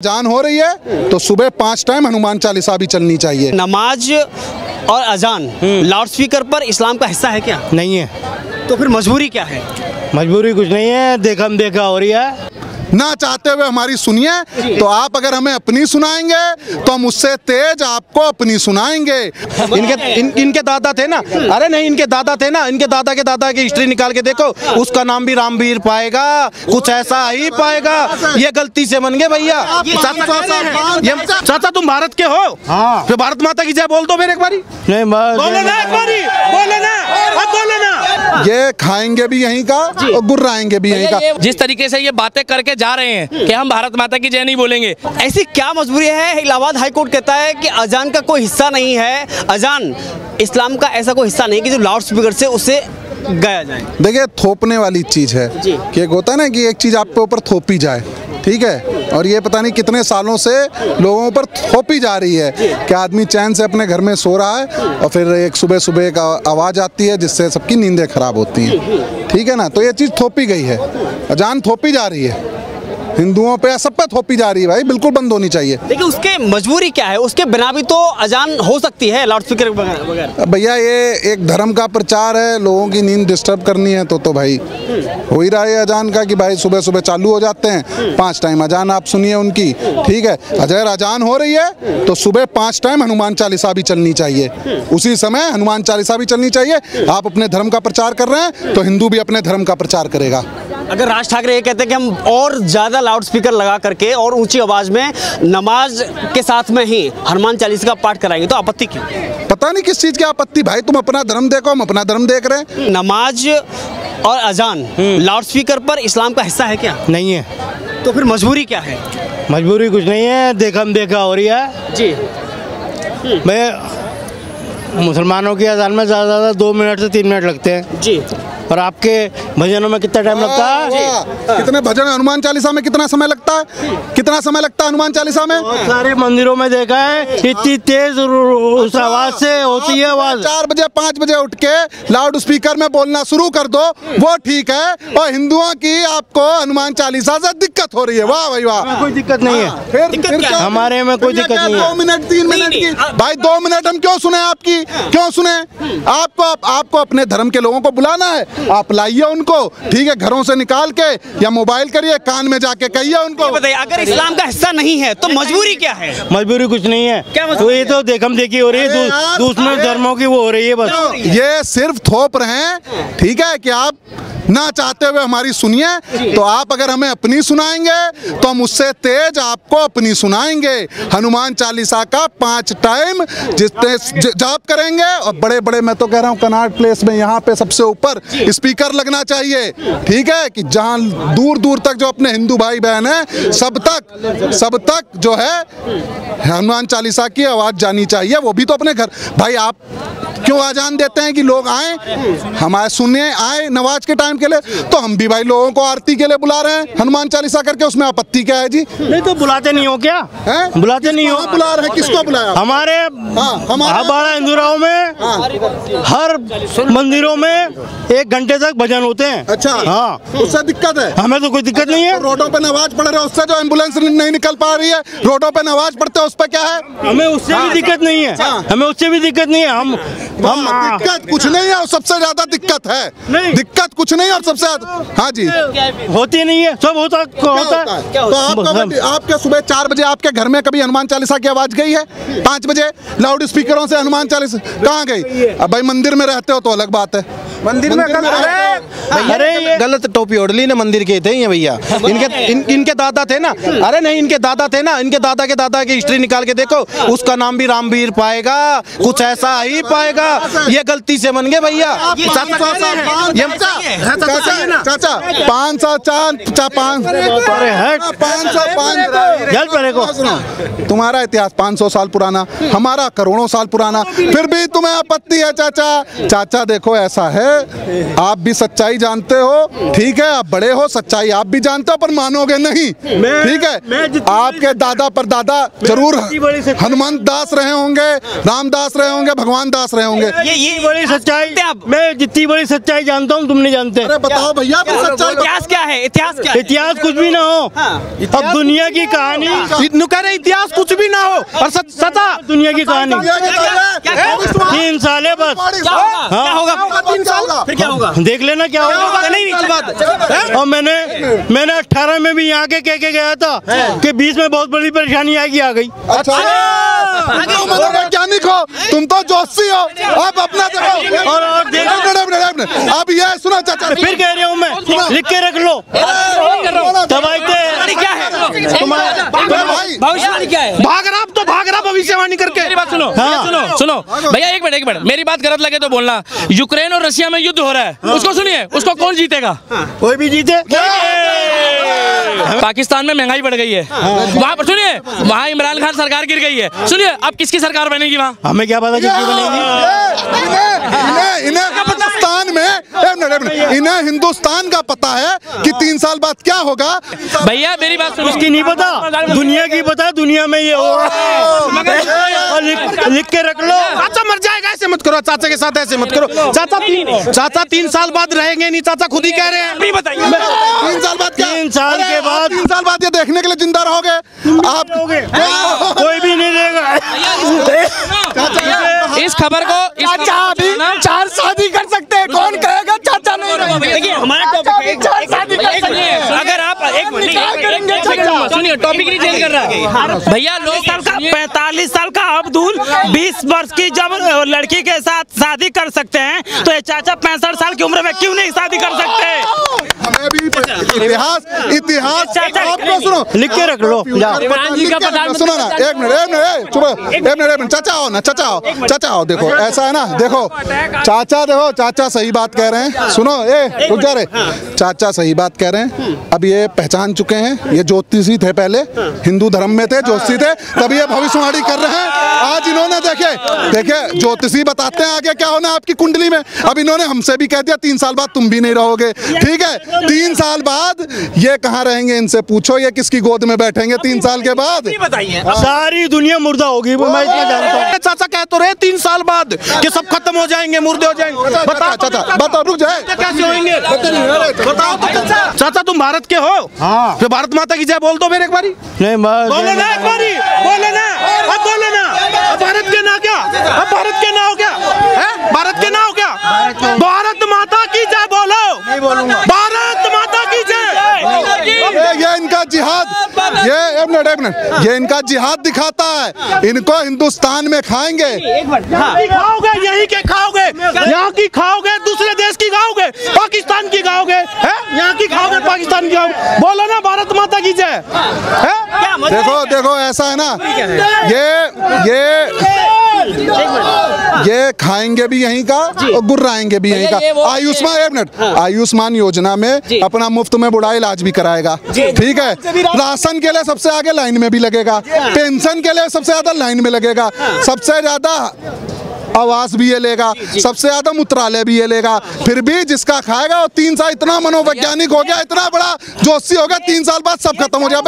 जान हो रही है तो सुबह 5 टाइम हनुमान चालीसा भी चलनी चाहिए। नमाज और अजान लाउड स्पीकर पर इस्लाम का हिस्सा है क्या? नहीं है। तो फिर मजबूरी क्या है? मजबूरी कुछ नहीं है, देखा हो रही है। ना चाहते हुए हमारी सुनिए तो आप अगर हमें अपनी सुनाएंगे तो हम उससे तेज आपको अपनी सुनाएंगे। इनके दादा थे ना, अरे नहीं इनके दादा थे ना, इनके दादा के दादा की हिस्ट्री निकाल के देखो, उसका नाम भी रामवीर पाएगा, कुछ ऐसा ही पाएगा। ये गलती से बन गए भैया। चाचा तुम भारत के हो? हाँ। तो भारत माता की जय बोल दो मेरे एक बारी। नहीं बोलो ना, एक बारी बोलो ना, अब बोलो ना। ये खाएंगे भी यहीं का और गुर्राएंगे भी यहीं का। जिस तरीके से ये बातें करके जा रहे हैं कि हम भारत माता की जय नहीं बोलेंगे, ऐसी क्या मजबूरी है? इलाहाबाद हाई कोर्ट कहता है कि अजान का कोई हिस्सा नहीं है, अजान इस्लाम का ऐसा कोई हिस्सा नहीं कि जो लाउड स्पीकर से उसे गाया जाए। देखिए थोपने वाली चीज है कि एक होता है ना कि एक चीज आपके ऊपर थोपी जाए, ठीक है, और ये पता नहीं कितने सालों से लोगों पर थोपी जा रही है कि आदमी चैन से अपने घर में सो रहा है और फिर एक सुबह सुबह एक आवाज़ आती है जिससे सबकी नींदें खराब होती हैं, ठीक है ना। तो ये चीज़ थोपी गई है, अजान थोपी जा रही है, हिंदुओं पे सब पे थोपी जा रही है भाई, बिल्कुल बंद होनी चाहिए। देखिए उसके मजबूरी क्या है? उसके बिना भी तो अजान हो सकती है लाउड स्पीकर वगैरह। भैया ये एक धर्म का प्रचार है, लोगों की नींद डिस्टर्ब करनी है तो भाई हो ही रहा है अजान का कि भाई सुबह सुबह चालू हो जाते हैं, 5 टाइम अजान आप सुनिए उनकी, ठीक है। अगर अजान हो रही है तो सुबह 5 टाइम हनुमान चालीसा भी चलनी चाहिए, उसी समय हनुमान चालीसा भी चलनी चाहिए। आप अपने धर्म का प्रचार कर रहे हैं तो हिंदू भी अपने धर्म का प्रचार करेगा। अगर राज ठाकरे ये कहते हैं कि हम और ज़्यादा लाउड स्पीकर लगा करके और ऊंची आवाज़ में नमाज के साथ में ही हनुमान चालीसा का पाठ कराएंगे तो आपत्ति क्यों? पता नहीं किस चीज़ की आपत्ति भाई, तुम अपना धर्म देखो, हम अपना धर्म देख रहे हैं। नमाज और अजान लाउड स्पीकर पर इस्लाम का हिस्सा है क्या? नहीं है। तो फिर मजबूरी क्या है? मजबूरी कुछ नहीं है, देखा हो रही है जी। मैं मुसलमानों की अजान में ज़्यादा से ज़्यादा 2 मिनट से 3 मिनट लगते हैं जी, और आपके भजनों में कितना टाइम लगता है? कितने भजन हनुमान चालीसा में कितना समय लगता है? कितना समय लगता है हनुमान चालीसा में? सारे मंदिरों में देखा है, इतनी तेज उस आवाज से होती है आवाज। 4 बजे 5 बजे उठ के लाउड स्पीकर में बोलना शुरू कर दो, वो ठीक है। और हिंदुओं की आपको हनुमान चालीसा से दिक्कत हो रही है, वाह भाई वाह। कोई दिक्कत नहीं है। फिर क्या? हमारे में कोई दिक्कत नहीं है। 2 मिनट 3 मिनट की भाई, 2 मिनट हम क्यों सुने आपकी? क्यों सुने? आपको अपने धर्म के लोगों को बुलाना है, आप लाइए उनको, ठीक है, घरों से निकाल के या मोबाइल करिए, कान में जाके कहिए उनको। बताइए अगर इस्लाम का हिस्सा नहीं है तो मजबूरी क्या है? मजबूरी कुछ नहीं है। तो ये तो देखम देखी हो रही है, दूसरे धर्मों की वो हो रही है बस। ये सिर्फ थोप रहे हैं, ठीक है, कि आप ना चाहते हुए हमारी सुनिए तो आप अगर हमें अपनी सुनाएंगे तो हम उससे तेज आपको अपनी सुनाएंगे। हनुमान चालीसा का 5 टाइम जितने जाप करेंगे, और बड़े बड़े, मैं तो कह रहा हूँ कनॉट प्लेस में यहाँ पे सबसे ऊपर स्पीकर लगना चाहिए, ठीक है, कि जहाँ दूर दूर तक जो अपने हिंदू भाई बहन है सब तक जो है हनुमान चालीसा की आवाज़ जानी चाहिए। वो भी तो अपने घर भाई, आप क्यों आजान देते हैं कि लोग आए हमारे सुनने, आए नमाज के टाइम के लिए, तो हम भी भाई लोगों को आरती के लिए बुला रहे हैं हनुमान चालीसा करके, उसमें आपत्ति क्या है जी? नहीं तो बुलाते नहीं हो क्या? हैं? बुलाते नहीं हो? बुला रहे हैं, किसको बुलाया? हमारे हमारा हिंदुराव में हर मंदिरों में 1 घंटे तक भजन होते हैं। अच्छा, हाँ, उससे दिक्कत है? हमें तो कोई दिक्कत नहीं है। रोडों पे नमाज पढ़ रहे हो, उससे जो एम्बुलेंस नहीं निकल पा रही है, रोडों पे नमाज पढ़ते हो, उस पर क्या है? हमें उससे भी दिक्कत नहीं है, हमें उससे भी दिक्कत नहीं है। हम दिक्कत कुछ नहीं है और सबसे ज्यादा दिक्कत है। नहीं दिक्कत कुछ नहीं और सबसे ज्यादा, हाँ जी, होती नहीं है, सब होता है। तो आपके सुबह 4 बजे आपके घर में कभी हनुमान चालीसा की आवाज गई है? 5 बजे लाउड स्पीकरों से हनुमान चालीसा कहाँ गई? अब भाई मंदिर में रहते हो तो अलग बात है, मंदिर में अरे गलत टोपी ओढ़ ली ना, मंदिर के थे ये भैया। इनके दादा थे ना, अरे नहीं इनके दादा थे ना, इनके दादा के दादा की हिस्ट्री निकाल के देखो, उसका नाम भी रामवीर पाएगा, कुछ ऐसा ही पाएगा। ये गलती से बन गए भैया। चाचा 505 तुम्हारा इतिहास 500 साल पुराना, हमारा करोड़ों साल पुराना, फिर भी तुम्हें आपत्ति है चाचा? चाचा देखो ऐसा है आप भी सच्चाई जानते हो, ठीक है, आप बड़े हो, सच्चाई आप भी जानते हो, पर मानोगे नहीं, ठीक है। आपके दादा परदादा जरूर हनुमान दास रहे होंगे, रामदास रहे होंगे, भगवान दास रहे होंगे। ये बड़ी सच्चाई, मैं जितनी बड़ी सच्चाई जानता हूँ तुम नहीं जानते। अरे बताओ भैया, सच्चाई इतिहास क्या है? इतिहास क्या है? इतिहास कुछ भी ना हो, अब दुनिया की कहानी, इतिहास कुछ भी ना हो और सचा दुनिया की कहानी 3 साल है बस। क्या होगा? 3 साल का फिर क्या होगा? देख लेना क्या होगा। नहीं, और मैंने 18 में भी यहाँ के कह के गया था कि 20 में बहुत बड़ी परेशानी आएगी, आ गई। अच्छा, तुम वैज्ञानिक हो, तुम तो जोशी हो, आप अपना देखो। और अब ये सुनो चाचा, फिर कह रहा हूँ मैं, लिख के रख लो। दवाई क्या है? भविष्यवाणी क्या है? भाग रहा भविष्यवाणी करके। मेरी बात सुनो, सुनो भैया, एक मिनट, मेरी बात गलत लगे तो बोलना। यूक्रेन और रशिया में युद्ध हो रहा है, उसको सुनिए, उसको कौन जीतेगा? कोई भी जीते। पाकिस्तान में महंगाई बढ़ गई है, वहाँ पर सुनिए, वहाँ इमरान खान सरकार गिर गई है, सुनिए अब किसकी सरकार बनेगी वहाँ? हमें क्या पता किसकी बनेगी। इन्हें हिंदुस्तान का पता है कि 3 साल बाद क्या होगा। भैया मेरी बात सुनो, उसकी नहीं पता, दुनिया की पता, दुनिया में ये हो। लिख के रख लो। चाचा मर जाएगा, ऐसे मत करो, चाचा के साथ ऐसे मत करो। चाचा 3 साल बाद रहेंगे नहीं, चाचा खुद ही कह रहे हैं। 3 साल बाद क्या? 3 साल के बाद, 3 साल बाद ये देखने के लिए जिंदा रहोगे आप। कोई भी नहीं देगा। इस खबर को 4 शादी कर सकते हैं, कौन कहेगा चाचा नहीं रहेंगे? देखिए हमारा टॉपिक है, अगर आप सुनिए, टॉपिक नहीं चेंज कर रहा है भैया। लोग 45 साल का अब्दुल 20 वर्ष की जब लड़की के साथ शादी कर सकते हैं, तो ये चाचा 65 साल की उम्र में क्यों नहीं शादी कर सकते? हमें भी इतिहास आपको सुनो, लिख के रख लो। सुनो ना, एक मिनट, चुप, एक मिनट, चाचा आओ ना, चाचा आओ, देखो ऐसा है ना, देखो चाचा सही बात कह रहे हैं। सुनो, रुक जा रे, चाचा सही बात कह रहे हैं। अब ये पहचान चुके हैं, ये ज्योतिषी थे, पहले हिंदू धर्म में थे, ज्योतिषी थे, तभी ये भविष्यवाणी कर रहे हैं। आज इन्होंने देखे ज्योतिषी बताते हैं आगे क्या होना आपकी कुंडली में। अब इन्होंने हमसे भी कह दिया 3 साल बाद तुम भी नहीं रहोगे, ठीक है। 3 साल बाद ये कहाँ रहेंगे, इनसे पूछो, ये किसकी गोद में बैठेंगे 3 साल के बाद? सारी दुनिया मुर्दा होगी, मैं इतना जानता हूँ। चाचा कह तो रहे 3 साल बाद कि सब खत्म हो जाएंगे, मुर्दे हो जाएंगे। बताओ, रुक जाए, कैसे होंगे? बताओ तो चाचा, तुम भारत के हो? हाँ। तो भारत माता की जय बोल दो मेरे एक बारी। नहीं, बोलो ना एक बारी, बोलो ना, अब बोलो ना। अब भारत के ना क्या, अब भारत के ना हो क्या है? भारत के ना हो क्या? भारत माता की जय बोलो। नहीं बोलूंगा। भारत माता की जय। ये इनका जिहाद, ये इनका जिहाद दिखाता है। इनको हिंदुस्तान में खाएंगे, खाओगे, यहीं के खाओगे, यहाँ की खाओगे, दूसरे देश की खाओगे, पाकिस्तान की खाओगे, यहाँ की खाओगे, पाकिस्तान की खाओगे। बोलो ना भारत माता की जय। देखो ऐसा है ना, ये खाएंगे भी यहीं का और गुर्राएंगे भी यहीं का। आयुष्मान योजना में अपना मुफ्त में बुढ़ा इलाज भी कराएगा, ठीक है। राशन के लिए सबसे आगे लाइन में भी लगेगा, पेंशन के लिए सबसे ज्यादा लाइन में लगेगा, सबसे ज्यादा आवास भी ये लेगा, सबसे ज्यादा मूत्रालय भी ये लेगा। फिर भी जिसका खाएगा वो 3 साल, इतना मनोवैज्ञानिक हो गया, इतना बड़ा जोशी हो गया, 3 साल बाद सब खत्म हो जाए।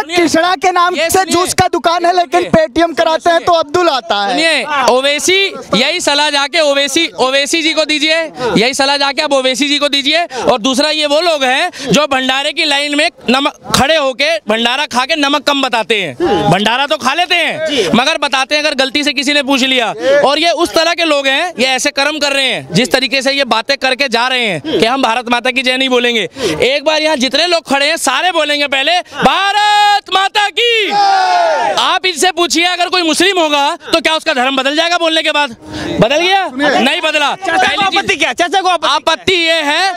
कृष्णा के नाम से जूस का दुकान है, लेकिन पेटीएम कराते हैं तो अब्दुल आता है। सुनिए, ओवैसी यही सलाह जाके ओवैसी जी को दीजिए, यही सलाह जाके आप ओवैसी जी को दीजिए। और दूसरा, ये वो लोग हैं जो भंडारे की लाइन में नमक खड़े होके भंडारा खा के नमक कम बताते हैं। भंडारा तो खा लेते हैं मगर बताते हैं अगर गलती से किसी ने पूछ लिया। और ये उस तरह के लोग हैं, ये ऐसे कर्म कर रहे हैं, जिस तरीके से ये बातें करके जा रहे हैं कि हम भारत माता की जय नहीं बोलेंगे। एक बार यहाँ जितने लोग खड़े हैं सारे बोलेंगे पहले भारत माता की। आप इनसे पूछिए, अगर कोई मुस्लिम होगा तो क्या उसका धर्म बदल जाएगा बोलने के बाद? बदल गया? नहीं बदला। आपत्ति क्या? चाचा को आपत्ति ये है,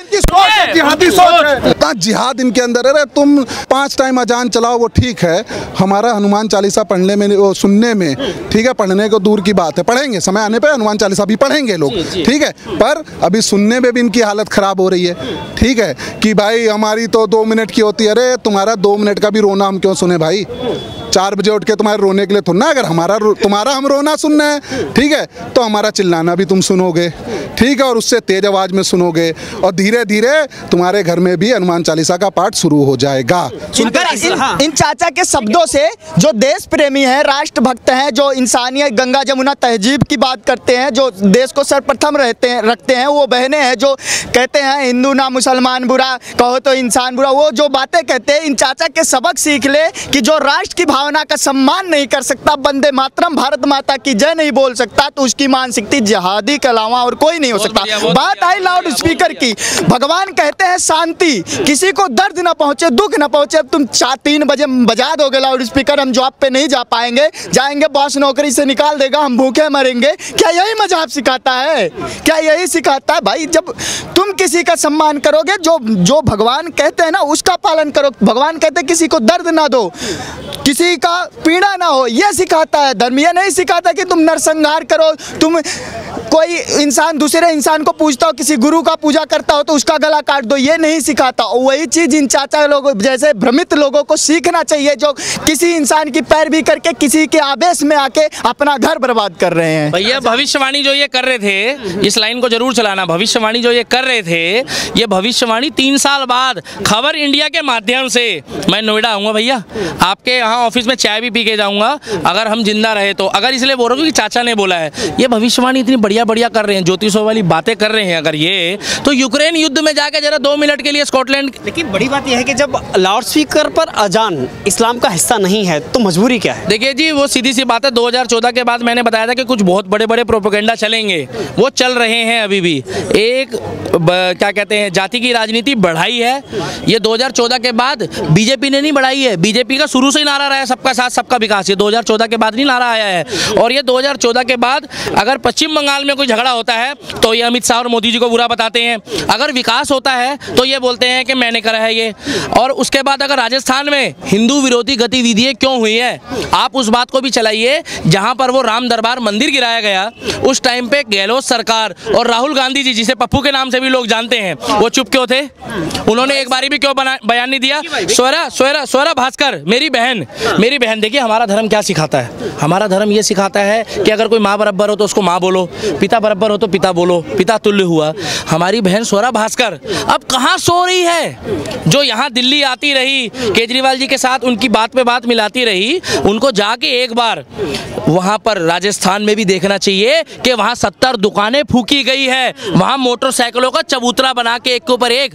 जिहाद इनके अंदर है। तुम 5 टाइम अजान चलाओ, वो ठीक है, हमारा हनुमान चालीसा पढ़ने में, सुनने में, ठीक है, पढ़ने को दूर की बात है, पढ़ेंगे, समय आने पे हनुमान चालीसा भी पढ़ेंगे लोग, ठीक है। पर अभी सुनने में भी इनकी हालत खराब हो रही है, ठीक है, कि भाई हमारी तो 2 मिनट की होती है। अरे तुम्हारा 2 मिनट का भी रोना हम क्यों सुने भाई? 4 बजे उठ के तुम्हारे रोने के लिए थोड़ा ना, अगर तुम्हारा हम रोना सुनना है, ठीक है, तो हमारा चिल्लाना भी तुम सुनोगे, ठीक है, और उससे तेज आवाज में सुनोगे, और धीरे धीरे तुम्हारे घर में भी हनुमान चालीसा का पाठ शुरू हो जाएगा। इन चाचा के शब्दों से जो देश प्रेमी है, राष्ट्र भक्त हैं, जो इंसानियत गंगा जमुना तहजीब की बात करते हैं, जो देश को सर्वप्रथम रखते हैं, वो बहनें हैं जो कहते हैं हिंदू ना मुसलमान बुरा, कहो तो इंसान बुरा, वो जो बातें कहते हैं, इन चाचा के सबक सीख ले कि जो राष्ट्र की भावना का सम्मान नहीं कर सकता, वंदे मातरम भारत माता की जय नहीं बोल सकता, तो उसकी मानसिकता जिहादी के अलावा और कोई नहीं हो सकता। बात आई लाउड स्पीकर की, भगवान कहते हैं शांति, किसी को दर्द ना पहुंचे, दुख ना पहुंचे। तुम 3 बजे बजा दोगे लाउड स्पीकर, हम जॉब पे नहीं जा पाएंगे, जाएंगे बॉस नौकरी से निकाल देगा, हम भूखे मरेंगे। क्या यही मजहब सिखाता है? क्या यही सिखाता है? भाई जब तुम किसी का सम्मान करोगे, जो भगवान कहते हैं ना उसका पालन करो। भगवान कहते हैं किसी को दर्द ना दो, किसी का पीड़ा ना हो, यह सिखाता है धर्म। यह नहीं सिखाता कि तुम नरसंहार करो, तुम कोई इंसान दूसरे इंसान को पूजता हो, किसी गुरु का पूजा करता हो तो उसका गला काट दो, ये नहीं सिखाता। और वही चीज इन चाचा लोगों जैसे भ्रमित लोगों को सीखना चाहिए, जो किसी इंसान की पैरवी करके किसी के आवेश में आके अपना घर बर्बाद कर रहे हैं। भैया भविष्यवाणी जो ये कर रहे थे, इस लाइन को जरूर चलाना, भविष्यवाणी जो ये कर रहे थे, ये भविष्यवाणी 3 साल बाद खबर इंडिया के माध्यम से, मैं नोएडा आऊँगा भैया, आपके यहाँ ऑफिस में चाय भी पी के जाऊँगा अगर हम जिंदा रहे तो। अगर इसलिए बोल रहा हूँ कि चाचा ने बोला है, ये भविष्यवाणी इतनी बढ़िया कर रहे हैं, ज्योतिषों वाली बातें कर रहे हैं अगर ये, तो यूक्रेन युद्ध में जाके जरा 2 मिनट के लिए स्कॉटलैंड। लेकिन बड़ी बात यह है कि जब लाउड स्पीकर पर अजान इस्लाम का हिस्सा नहीं है तो मजबूरी क्या है? देखिए जी, वो सीधी सी बात है, 2014 के बाद मैंने बताया था कि कुछ बहुत बड़े बड़े प्रोपेगेंडा चलेंगे, वो चल रहे हैं अभी भी। एक क्या कहते हैं, जाति की राजनीति बढ़ाई है, ये 2014 के बाद बीजेपी ने नहीं बढ़ाई है। बीजेपी का शुरू से ही नारा रहा है सबका साथ सबका विकास, ये 2014 के बाद नहीं नारा आया है। और ये 2014 के बाद अगर पश्चिम बंगाल में कोई झगड़ा होता है तो ये अमित शाह और मोदी जी को बुरा बताते हैं, अगर विकास होता है तो ये बोलते हैं कि मैंने करा है ये। और उसके बाद अगर राजस्थान में हिंदू विरोधी गतिविधियां क्यों हुई है, आप उस बात को भी चलाइए। जहां पर वो राम दरबार मंदिर गिराया गया, उस टाइम पे गहलोत सरकार और राहुल गांधी जी, जिसे पप्पू के नाम से भी लोग जानते हैं, वो चुप क्यों थे? उन्होंने एक बारी भी क्यों बयान नहीं दिया? स्वरा भास्कर, मेरी बहन देखिए, हमारा धर्म क्या सिखाता है? हमारा धर्म ये सिखाता है कि अगर कोई माँ बराबर हो तो उसको माँ बोलो, पिता बराबर हो तो पिता बोलो, पिता तुल्य हुआ। हमारी बहन स्वरा भास्कर अब कहाँ सो रही है? जो यहाँ दिल्ली आती रही, केजरीवाल जी के साथ उनकी बात पे बात मिलाती रही, उनको जाके एक बार वहाँ पर राजस्थान में भी देखना चाहिए कि वहाँ 70 दुकानें फूकी गई है, वहाँ मोटरसाइकिलों का चबूतरा बना के एक के ऊपर एक